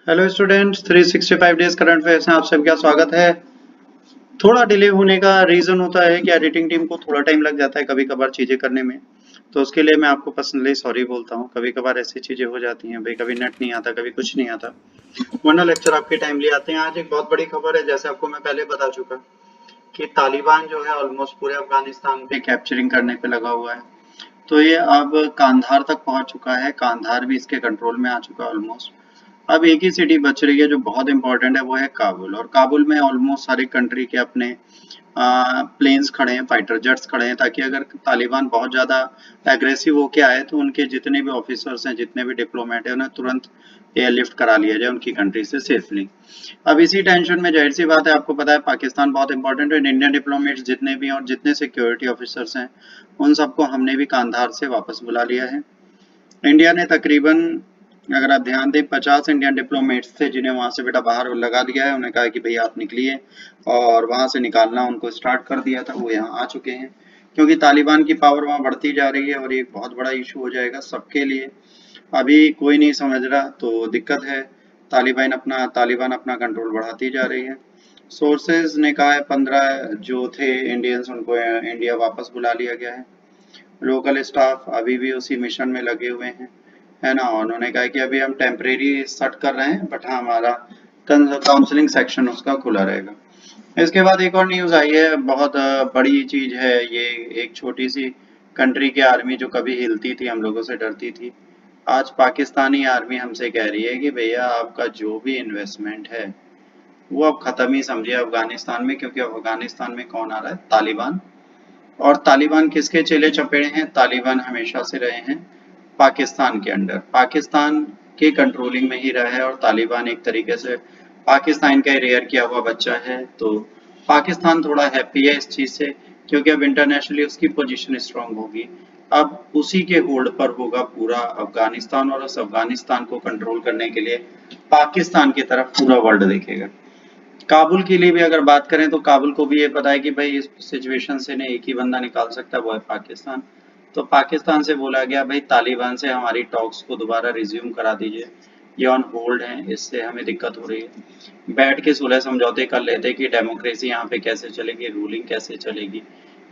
Hello students, 365 days current affairs में आप सबका स्वागत है। थोड़ा डिले होने का रीजन होता है कि एडिटिंग टीम को थोड़ा टाइम लग जाता है कभी कभार चीजें करने में। तो उसके लिए मैं आपको पर्सनली सॉरी बोलता हूँ। कभी कभार ऐसी चीजें हो जाती हैं भाई, कभी नेट नहीं आता, कभी कुछ नहीं आता, वरना लेक्चर आपके टाइमली आते हैं। आज एक बहुत बड़ी खबर है, जैसे आपको मैं पहले बता चुका कि तालिबान जो है ऑलमोस्ट पूरे अफगानिस्तान पे कैप्चरिंग करने पे लगा हुआ है। तो ये अब कांधार तक पहुंच चुका है, कांधार भी इसके कंट्रोल में आ चुका है ऑलमोस्ट। अब एक ही सिटी बच रही है जो बहुत इंपॉर्टेंट है, वो है काबुल। और काबुल में ऑलमोस्ट सारे कंट्री के अपने प्लेन्स खड़े हैं, फाइटर जेट्स खड़े हैं, ताकि अगर तालिबान बहुत ज़्यादा एग्रेसिव होके आए तो उनके जितने भी ऑफिसर्स हैं, जितने भी डिप्लोमेट हैं, उन्हें तुरंत एयरलिफ्ट करा लिया जाए उनकी कंट्री से सेफली। अब इसी टेंशन में जाहिर सी बात है, आपको पता है पाकिस्तान बहुत इंपॉर्टेंट है। इंडियन डिप्लोमेट्स जितने भी और जितने सिक्योरिटी ऑफिसर्स हैं, उन सबको हमने भी कांधार से वापस बुला लिया है। इंडिया ने तकरीबन, अगर आप ध्यान दें, 50 इंडियन डिप्लोमेट्स थे जिन्हें वहां से बेटा बाहर लगा दिया है। उन्हें कहा कि भाई आप निकलिए, और वहां से निकालना उनको स्टार्ट कर दिया था। वो यहाँ आ चुके हैं क्योंकि तालिबान की पावर वहां बढ़ती जा रही है और ये बहुत बड़ा इशू हो जाएगा सबके लिए। अभी कोई नहीं समझ रहा तो दिक्कत है। तालिबान अपना कंट्रोल बढ़ाती जा रही है। सोर्सेज ने कहा है 15 जो थे इंडियंस, उनको इंडिया वापस बुला लिया गया है। लोकल स्टाफ अभी भी उसी मिशन में लगे हुए हैं, है ना। उन्होंने कहा कि अभी हम टेम्परेरी सेट कर रहे हैं, बट हाँ हमारा काउंसलिंग सेक्शन उसका खुला रहेगा। इसके बाद एक और न्यूज आई है, बहुत बड़ी चीज है ये। एक छोटी सी कंट्री की आर्मी जो कभी हिलती थी, हम लोगों से डरती थी, आज पाकिस्तानी आर्मी हमसे कह रही है कि भैया आपका जो भी इन्वेस्टमेंट है वो अब खत्म ही समझिए अफगानिस्तान में। क्योंकि अफगानिस्तान में कौन आ रहा है? तालिबान। और तालिबान किसके चेले चपेड़े हैं? तालिबान हमेशा से रहे हैं पाकिस्तान के अंडर, पाकिस्तान के कंट्रोलिंग में ही रहा है। और तालिबान एक तरीके से पाकिस्तान का रेयर किया हुआ बच्चा है। तो पाकिस्तान थोड़ा हैप्पी है इस चीज से, क्योंकि अब इंटरनेशनली उसकी पोजीशन स्ट्रांग होगी। अब उसी के होल्ड पर होगा पूरा अफगानिस्तान, और उस अफगानिस्तान को कंट्रोल करने के लिए पाकिस्तान की तरफ पूरा वर्ल्ड देखेगा। काबुल के लिए भी अगर बात करें तो काबुल को भी ये पता है कि भाई इस सिचुएशन से ने एक ही बंदा निकाल सकता है, वो है पाकिस्तान। तो पाकिस्तान से बोला गया भाई तालिबान से हमारी टॉक्स को दोबारा रिज्यूम करा दीजिए, ये ऑन होल्ड है, इससे हमें दिक्कत हो रही है। बैठ के सुलह समझौते कर लेते कि डेमोक्रेसी यहाँ पे कैसे चलेगी, रूलिंग कैसे चलेगी।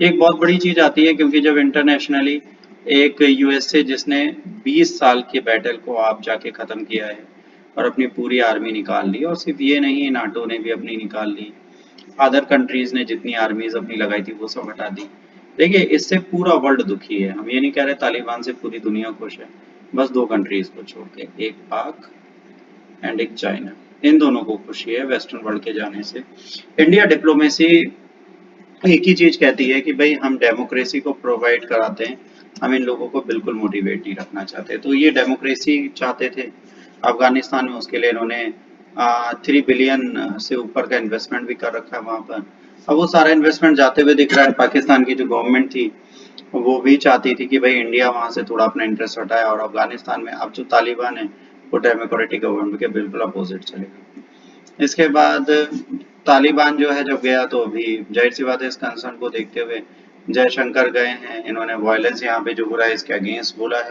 एक बहुत बड़ी चीज आती है, क्योंकि जब इंटरनेशनली एक यूएसए जिसने 20 साल के बैटल को आप जाके खत्म किया है और अपनी पूरी आर्मी निकाल ली, और सिर्फ ये नहीं, नाटो ने भी अपनी निकाल ली, अदर कंट्रीज ने जितनी आर्मीज अपनी लगाई थी वो सब हटा दी। देखिए इससे पूरा वर्ल्ड दुखी है। हम ये नहीं कह रहे तालिबान से पूरी दुनिया खुश है, बस दो कंट्रीज को छोड़ के, एक पाक एंड एक चाइना, इन दोनों को खुशी है वेस्टर्न वर्ल्ड के जाने से। इंडिया डिप्लोमेसी एक ही चीज कहती है कि भाई हम डेमोक्रेसी को प्रोवाइड कराते हैं, हम इन लोगों को बिल्कुल मोटिवेट नहीं रखना चाहते। तो ये डेमोक्रेसी चाहते थे अफगानिस्तान में, उसके लिए इन्होंने 3 बिलियन से ऊपर का इन्वेस्टमेंट भी कर रखा है वहां पर। अब वो सारा इन्वेस्टमेंट जाते हुए दिख रहा है। पाकिस्तान की जो गवर्नमेंट थी वो भी चाहती थी कि भाई इंडिया वहां से थोड़ा अपना इंटरेस्ट हटाए, और अफगानिस्तान में अब जो तालिबान है वो डेमोक्रेटिक गवर्नमेंट के बिल्कुल अपोजिट चलेगा। इसके बाद तालिबान जो है जब गया, तो अभी जाहिर सी बात है इस कंसर्न को देखते हुए जयशंकर गए हैं। इन्होंने वायलेंस यहाँ पे जो हो रहा है इसके अगेंस्ट बोला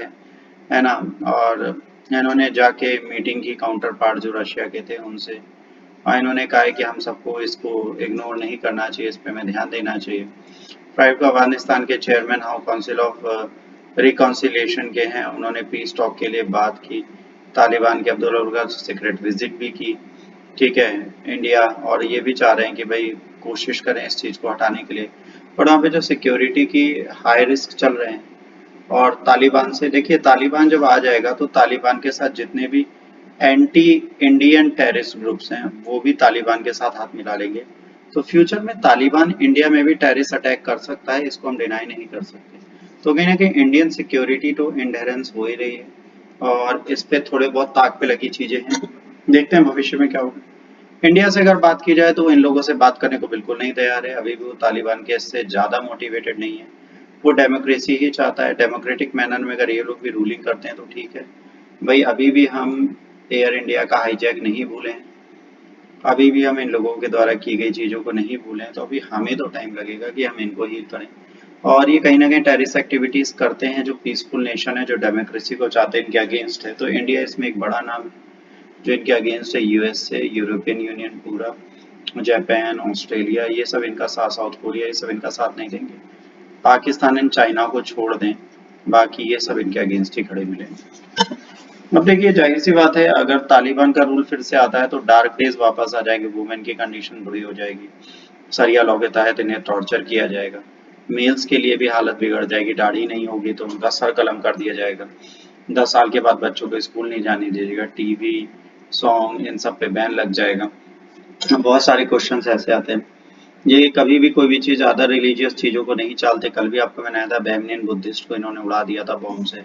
है ना। और इन्होंने जाके मीटिंग की काउंटर पार्ट जो रशिया के थे उनसे, और इन्होंने कहा है कि हम सबको इसको इग्नोर नहीं करना चाहिए, इस पे हमें ध्यान देना चाहिए। प्राइवेट अफगानिस्तान के chairman how council of reconciliation के हैं, उन्होंने पीस टॉक के लिए बात की। तालिबान के अब्दुल्ला सीक्रेट विजिट भी की, ठीक है इंडिया। और ये भी चाह रहे हैं कि भाई कोशिश करें इस चीज़ को हटाने के लिए। पर वहाँ पे जो सिक्योरिटी की हाई रिस्क चल रहे हैं, और तालिबान से देखिए, तालिबान जब आ जाएगा तो तालिबान के साथ जितने भी एंटी इंडियन टेररिस्ट ग्रुप्स हैं वो भी तालिबान के साथ हाथ मिला लेंगे। तो फ्यूचर में तालिबान इंडिया में भी टेररिस्ट अटैक कर सकता है, इसको हम डिनाई नहीं कर सकते। तो कहीं ना कहीं इंडियन सिक्योरिटी तो इनहेरेंस हो ही रही है, और इस पे थोड़े बहुत ताक पे लगी चीजें हैं। देखते हैं भविष्य में क्या होगा। इंडिया से अगर बात की जाए तो इन लोगों से बात करने को बिल्कुल नहीं तैयार है। अभी भी वो तालिबान के इससे ज्यादा मोटिवेटेड नहीं है। वो डेमोक्रेसी ही चाहता है। डेमोक्रेटिक मैनर में अगर ये लोग भी रूलिंग करते हैं तो ठीक है भाई। अभी भी हम एयर इंडिया का हाईजैक नहीं भूले, अभी भी हम इन लोगों के द्वारा की गई चीज़ों को नहीं भूलें। तो अभी हमें तो टाइम लगेगा कि हम इनको हील करें। और ये कहीं ना कहीं टेररिस्ट एक्टिविटीज़ करते हैं जो पीसफुल नेशन है, जो डेमोक्रेसी को चाहते हैं, इनके अगेंस्ट है। तो इंडिया इसमें एक बड़ा नाम है। जो इनके अगेंस्ट है यूएसए, यूरोपियन यूनियन पूरा, जापान, ऑस्ट्रेलिया, ये सब इनका साथ, साउथ कोरिया, ये सब इनका साथ नहीं देंगे। पाकिस्तान एंड चाइना को छोड़ दें, बाकी ये सब इनके अगेंस्ट ही खड़े मिलेंगे। अब देखिए जाहिर सी बात है, अगर तालिबान का रूल फिर से आता है तो डार्क डेज वापस आ जाएंगे, वुमेन की कंडीशन बुरी हो जाएगी, सरिया लॉ के तहत इन्हें टॉर्चर किया जाएगा, मेल्स के लिए भी हालत बिगड़ जाएगी, दाढ़ी नहीं होगी तो उनका सर कलम कर दिया जाएगा, 10 साल के बाद बच्चों को स्कूल नहीं जाने दीजिएगा, टीवी, सॉन्ग, इन सब पे बैन लग जाएगा। बहुत सारे क्वेश्चन ऐसे आते हैं। ये कभी भी कोई भी चीज अदर रिलीजियस चीजों को नहीं चालते। कल भी आपको मैंने आया था, बैमनियन बुद्धिस्ट को इन्होंने उड़ा दिया था बॉम्ब से,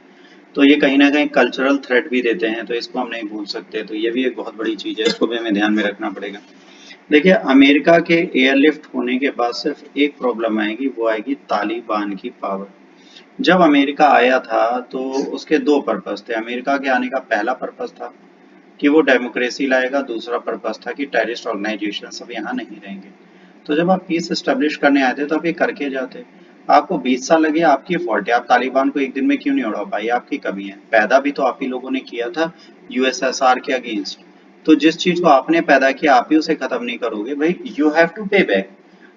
तो ये कहीं ना कहीं कल्चरल थ्रेट भी देते हैं, तो इसको हम नहीं भूल सकते। तो ये भी एक बहुत बड़ी चीज है, इसको भी हमें ध्यान में रखना पड़ेगा। देखिए अमेरिका के एयरलिफ्ट होने के बाद सिर्फ एक प्रॉब्लम आएगी, वो आएगी तालिबान की पावर। जब अमेरिका आया था तो उसके दो पर्पस थे। अमेरिका के आने का पहला पर्पस था कि वो डेमोक्रेसी लाएगा, दूसरा पर्पस था कि टेररिस्ट ऑर्गेनाइजेशन सब यहाँ नहीं रहेंगे। तो जब आप पीस एस्टेब्लिश करने आए थे तो आप ये करके जाते। आपको 20 साल लगे, आपकी फॉल्ट है। आप तालिबान को एक दिन में क्यों नहीं उड़ा पाई, आपकी कमी है। पैदा भी तो आप ही लोगों ने किया था यूएसएसआर के अगेंस्ट। तो जिस चीज को आपने पैदा किया आप ही उसे खत्म नहीं करोगे भाई, यू हैव टू पे बैक।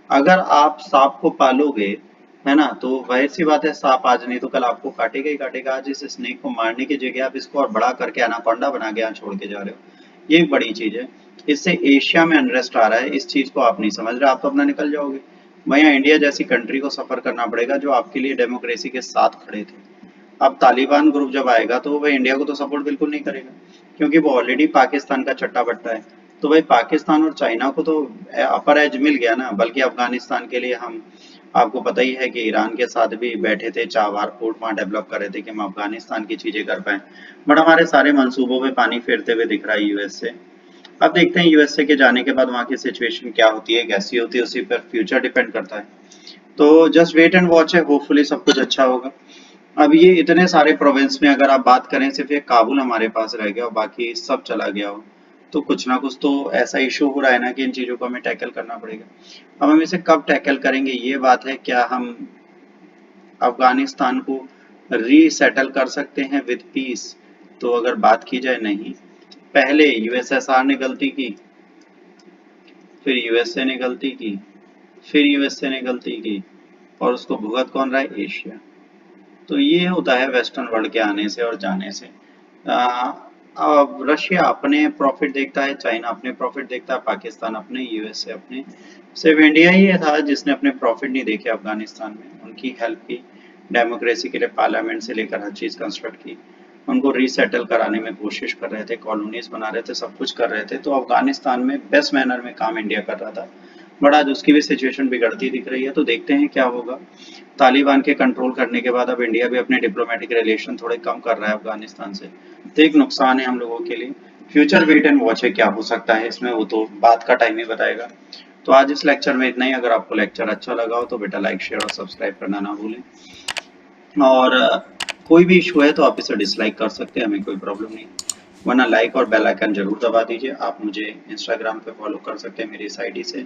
अगर आप सांप को पालोगे, है ना, तो वही सी बात है, सांप आज नहीं तो कल आपको काटेगा ही काटेगा। आज इस स्नेक को मारने की जगह आप इसको और बड़ा करके एनाकोंडा बना के यहाँ छोड़ के जा रहे हो, ये एक बड़ी चीज है। इससे एशिया में अनरेस्ट आ रहा है, इस चीज को आप नहीं समझ रहे, आप तो अपना निकल जाओगे। वहीं इंडिया जैसी कंट्री को सफर करना पड़ेगा जो आपके लिए डेमोक्रेसी के साथ खड़े थे। अब तालिबान ग्रुप जब आएगा तो वह इंडिया को तो सपोर्ट बिल्कुल नहीं करेगा, क्योंकि वो ऑलरेडी पाकिस्तान का चट्टा बट्टा है। तो भाई पाकिस्तान और चाइना को तो अपर एज मिल गया ना। बल्कि अफगानिस्तान के लिए हम, आपको पता ही है कि ईरान के साथ भी बैठे थे, चाबार पोर्ट वहां डेवलप कर रहे थे कि हम अफगानिस्तान की चीजें कर पाए, बट हमारे सारे मंसूबों पे पानी फेरते हुए दिख रहा है यूएस से। अब देखते हैं यूएसए के जाने के बाद वहाँ की सिचुएशन क्या होती है, कैसी होती है, उसी पर फ्यूचर डिपेंड करता है। तो जस्ट वेट एंड वॉच है, होपफुली सब कुछ अच्छा होगा। अब ये इतने सारे प्रोविंस में अगर आप बात करें, सिर्फ ये काबुल हमारे पास रह गया और बाकी सब चला गया हो, तो कुछ ना कुछ तो ऐसा इशू हो रहा है ना कि इन चीजों को हमें टैकल करना पड़ेगा। अब हम इसे कब टैकल करेंगे ये बात है, क्या हम अफगानिस्तान को रीसेटल कर सकते हैं विद पीस? तो अगर बात की जाए, नहीं। पहले यूएसएसआर ने गलती की, फिर यूएसए ने गलती की, फिर यूएसए ने गलती की, और उसको भुगत कौन रहा है? एशिया। तो ये होता है वेस्टर्न वर्ल्ड के आने से और जाने से। अब रशिया अपने प्रॉफिट देखता है, चाइना अपने प्रॉफिट देखता है, पाकिस्तान अपने, यूएसए अपने। सिर्फ इंडिया ही था जिसने अपने प्रॉफिट नहीं देखे अफगानिस्तान में, उनकी हेल्प की, डेमोक्रेसी के लिए पार्लियामेंट से लेकर हर चीज कंस्ट्रक्ट की, उनको रीसेटल कराने में कोशिश कर रहे थे, कॉलोनीज बना रहे थे, सब कुछ कर रहे थे। तो अफगानिस्तान में बेस्ट मैनर में काम इंडिया कर रहा था, बट आज उसकी भी सिचुएशन बिगड़ती दिख रही है। तो देखते हैं क्या होगा। तालिबान के कंट्रोल करने के बाद अब इंडिया भी अपने डिप्लोमेटिक रिलेशन थोड़े कम कर रहा है अफगानिस्तान से, तो एक नुकसान है हम लोगों के लिए। फ्यूचर वेट एंड वॉच है, क्या हो सकता है इसमें वो तो बात का टाइम ही बताएगा। तो आज इस लेक्चर में इतना ही। अगर आपको लेक्चर अच्छा लगा हो तो बेटा लाइक, शेयर और सब्सक्राइब करना ना भूलें। और कोई भी इशू है तो आप इसे डिसलाइक कर सकते हैं, हमें कोई प्रॉब्लम नहीं, वरना लाइक और बेल आइकन जरूर दबा दीजिए। आप मुझे इंस्टाग्राम पे फॉलो कर सकते हैं मेरी इस आईडी से,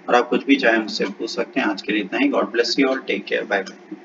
और आप कुछ भी चाहे मुझसे पूछ सकते हैं। आज के लिए इतना ही। God bless you all, take care, bye bye.